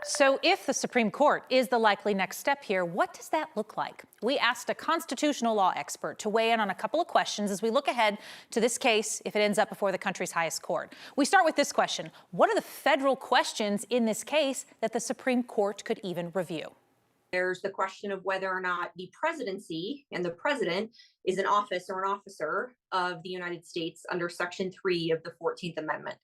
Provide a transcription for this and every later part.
So if the Supreme Court is the likely next step here, what does that look like? We asked a constitutional law expert to weigh in on a couple of questions as we look ahead to this case if it ends up before the country's highest court. We start with this question. What are the federal questions in this case that the Supreme Court could even review? There's the question of whether or not the presidency and the president is an office or an officer of the United States under Section 3 of the 14th Amendment.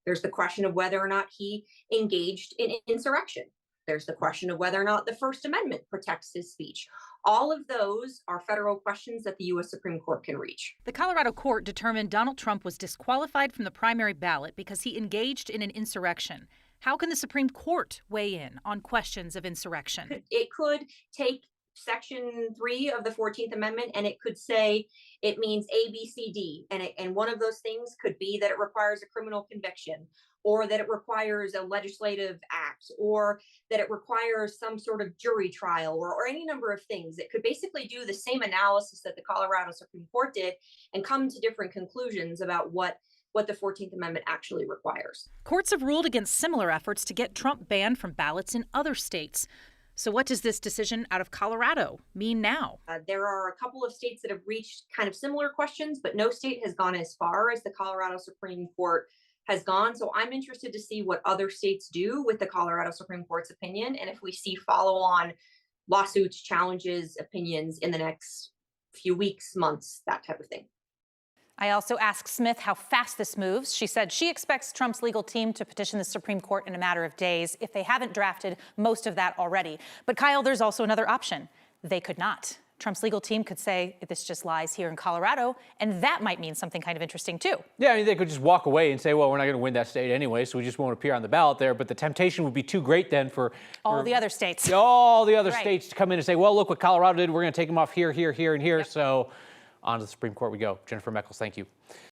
There's the question of whether or not he engaged in insurrection. There's the question of whether or not the First Amendment protects his speech. All of those are federal questions that the U.S. Supreme Court can reach. The Colorado court determined Donald Trump was disqualified from the primary ballot because he engaged in an insurrection. How can the Supreme Court weigh in on questions of insurrection? It could take Section 3 of the 14th Amendment and it could say it means A, B, C, D. And one of those things could be that it requires a criminal conviction, or that it requires a legislative act, or that it requires some sort of jury trial, or any number of things. It could basically do the same analysis that the Colorado Supreme Court did and come to different conclusions about what the 14th Amendment actually requires. Courts have ruled against similar efforts to get Trump banned from ballots in other states. So what does this decision out of Colorado mean now? There are a couple of states that have reached kind of similar questions, but no state has gone as far as the Colorado Supreme Court has gone. So I'm interested to see what other states do with the Colorado Supreme Court's opinion, and if we see follow-on lawsuits, challenges, opinions in the next few weeks, months, that type of thing. I also asked Smith how fast this moves. She said she expects Trump's legal team to petition the Supreme Court in a matter of days if they haven't drafted most of that already. But Kyle, there's also another option. They could not. Trump's legal team could say this just lies here in Colorado, and that might mean something kind of interesting too. Yeah, I mean, they could just walk away and say, well, we're not going to win that state anyway, so we just won't appear on the ballot there. But the temptation would be too great then for all the other states. All the other Right. states to come in and say, well, look what Colorado did. We're going to take them off here, here, here, and here. Yep. So on to the Supreme Court we go. Jennifer Meckles, thank you.